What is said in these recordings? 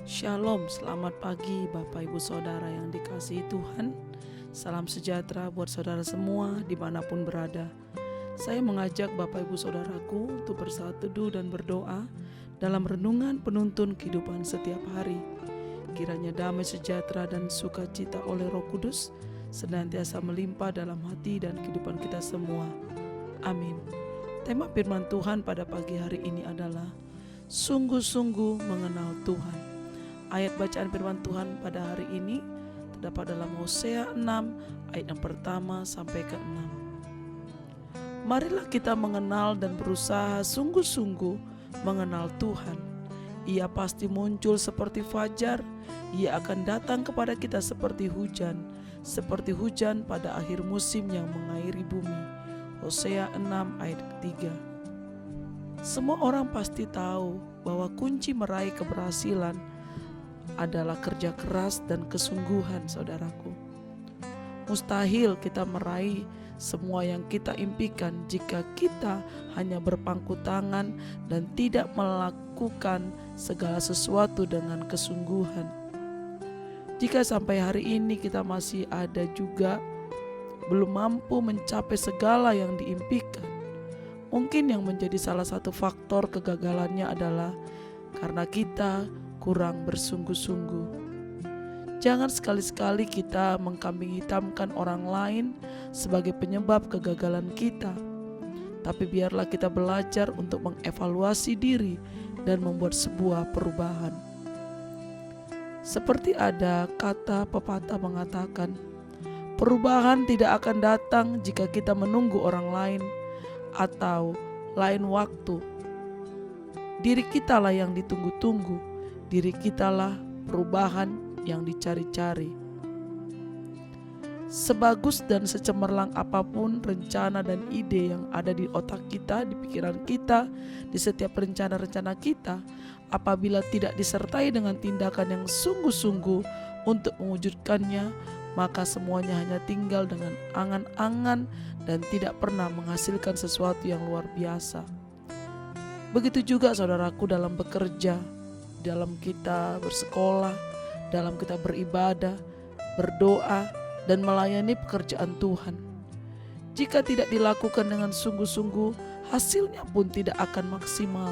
Shalom, selamat pagi Bapak Ibu Saudara yang dikasihi Tuhan. Salam sejahtera buat saudara semua dimanapun berada. Saya mengajak Bapak Ibu Saudaraku untuk bersatu teduh dan berdoa dalam renungan penuntun kehidupan setiap hari. Kiranya damai sejahtera dan sukacita oleh Roh Kudus senantiasa melimpah dalam hati dan kehidupan kita semua. Amin. Tema firman Tuhan pada pagi hari ini adalah sungguh-sungguh mengenal Tuhan. Ayat bacaan firman Tuhan pada hari ini terdapat dalam Hosea 6 ayat yang pertama sampai ke-6. Marilah kita mengenal dan berusaha sungguh-sungguh mengenal Tuhan. Ia pasti muncul seperti fajar, ia akan datang kepada kita seperti hujan pada akhir musim yang mengairi bumi. Hosea 6 ayat 3. Semua orang pasti tahu bahwa kunci meraih keberhasilan adalah kerja keras dan kesungguhan, saudaraku. Mustahil kita meraih semua yang kita impikan jika kita hanya berpangku tangan dan tidak melakukan segala sesuatu dengan kesungguhan. Jika sampai hari ini kita masih ada juga belum mampu mencapai segala yang diimpikan, mungkin yang menjadi salah satu faktor kegagalannya adalah karena kita kurang bersungguh-sungguh. Jangan sekali-sekali kita mengkambing hitamkan orang lain sebagai penyebab kegagalan kita. Tapi biarlah kita belajar untuk mengevaluasi diri dan membuat sebuah perubahan. Seperti ada kata pepatah mengatakan, perubahan tidak akan datang jika kita menunggu orang lain atau lain waktu. Diri kitalah yang ditunggu-tunggu. Diri kitalah perubahan yang dicari-cari. Sebagus dan secemerlang apapun rencana dan ide yang ada di otak kita, di pikiran kita, di setiap rencana-rencana kita, apabila tidak disertai dengan tindakan yang sungguh-sungguh untuk mewujudkannya, maka semuanya hanya tinggal dengan angan-angan dan tidak pernah menghasilkan sesuatu yang luar biasa. Begitu juga saudaraku dalam bekerja, dalam kita bersekolah, dalam kita beribadah, berdoa, dan melayani pekerjaan Tuhan. Jika tidak dilakukan dengan sungguh-sungguh, hasilnya pun tidak akan maksimal.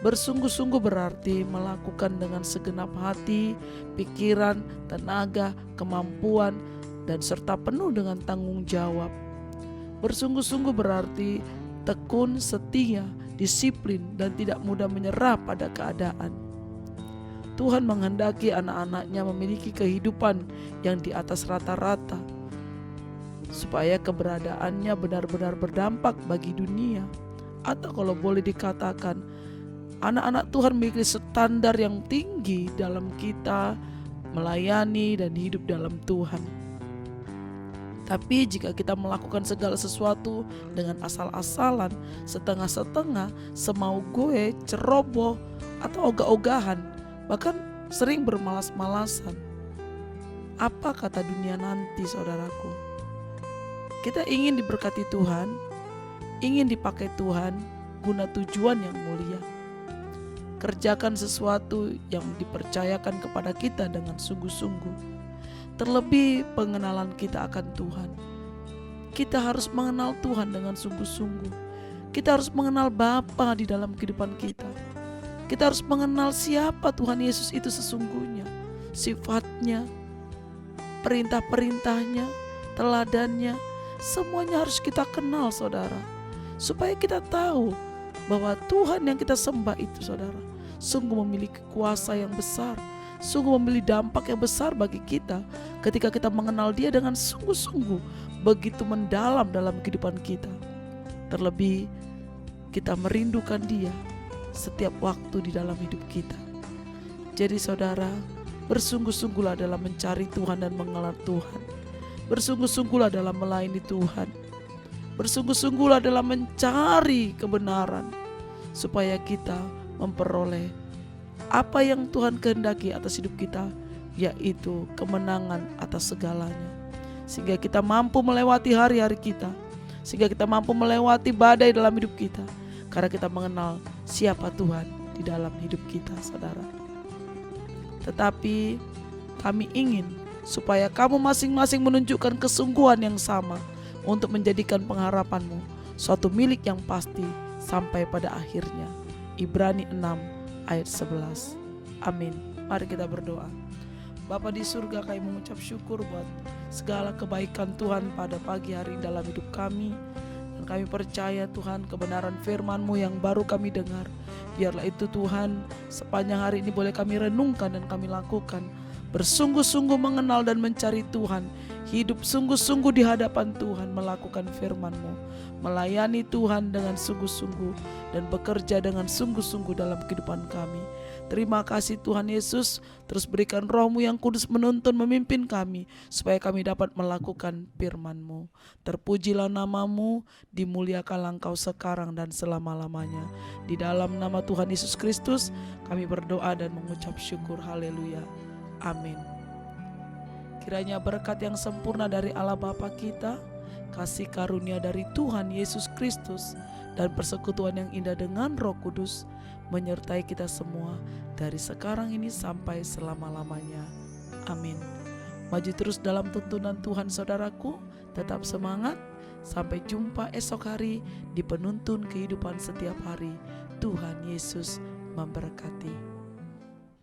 Bersungguh-sungguh berarti melakukan dengan segenap hati, pikiran, tenaga, kemampuan, dan serta penuh dengan tanggung jawab. Bersungguh-sungguh berarti tekun, setia, disiplin, dan tidak mudah menyerah pada keadaan. Tuhan menghendaki anak-anaknya memiliki kehidupan yang di atas rata-rata, supaya keberadaannya benar-benar berdampak bagi dunia. Atau kalau boleh dikatakan, anak-anak Tuhan memiliki standar yang tinggi dalam kita melayani dan hidup dalam Tuhan. Tapi jika kita melakukan segala sesuatu dengan asal-asalan, setengah-setengah, semau gue, ceroboh, atau ogah-ogahan, bahkan sering bermalas-malasan, apa kata dunia nanti, saudaraku? Kita ingin diberkati Tuhan, ingin dipakai Tuhan guna tujuan yang mulia. Kerjakan sesuatu yang dipercayakan kepada kita dengan sungguh-sungguh. Terlebih pengenalan kita akan Tuhan. Kita harus mengenal Tuhan dengan sungguh-sungguh. Kita harus mengenal Bapa di dalam kehidupan kita. Kita harus mengenal siapa Tuhan Yesus itu sesungguhnya. Sifatnya, perintah-perintahnya, teladannya, semuanya harus kita kenal, saudara. Supaya kita tahu bahwa Tuhan yang kita sembah itu, saudara, sungguh memiliki kuasa yang besar, sungguh memiliki dampak yang besar bagi kita ketika kita mengenal Dia dengan sungguh-sungguh, begitu mendalam dalam kehidupan kita. Terlebih kita merindukan Dia setiap waktu di dalam hidup kita. Jadi saudara, bersungguh-sungguhlah dalam mencari Tuhan dan mengenal Tuhan. Bersungguh-sungguhlah dalam melayani Tuhan. Bersungguh-sungguhlah dalam mencari kebenaran, supaya kita memperoleh apa yang Tuhan kehendaki atas hidup kita, yaitu kemenangan atas segalanya. Sehingga kita mampu melewati hari-hari kita, sehingga kita mampu melewati badai dalam hidup kita, karena kita mengenal siapa Tuhan di dalam hidup kita, saudara. Tetapi kami ingin supaya kamu masing-masing menunjukkan kesungguhan yang sama untuk menjadikan pengharapanmu suatu milik yang pasti sampai pada akhirnya. Ibrani 6 ayat 11. Amin. Mari kita berdoa. Bapa di surga, kami mengucap syukur buat segala kebaikan Tuhan pada pagi hari dalam hidup kami. Dan kami percaya Tuhan kebenaran firman-Mu yang baru kami dengar. Biarlah itu Tuhan sepanjang hari ini boleh kami renungkan dan kami lakukan. Bersungguh-sungguh mengenal dan mencari Tuhan. Hidup sungguh-sungguh di hadapan Tuhan, melakukan firman-Mu, melayani Tuhan dengan sungguh-sungguh dan bekerja dengan sungguh-sungguh dalam kehidupan kami. Terima kasih Tuhan Yesus, terus berikan Roh-Mu yang kudus menuntun memimpin kami, supaya kami dapat melakukan firman-Mu. Terpujilah nama-Mu, dimuliakanlah Engkau sekarang dan selama-lamanya. Di dalam nama Tuhan Yesus Kristus kami berdoa dan mengucap syukur. Haleluya. Amin. Kiranya berkat yang sempurna dari Allah Bapa kita, kasih karunia dari Tuhan Yesus Kristus, dan persekutuan yang indah dengan Roh Kudus menyertai kita semua dari sekarang ini sampai selama-lamanya. Amin. Maju terus dalam tuntunan Tuhan saudaraku, tetap semangat. Sampai jumpa esok hari di penuntun kehidupan setiap hari. Tuhan Yesus memberkati.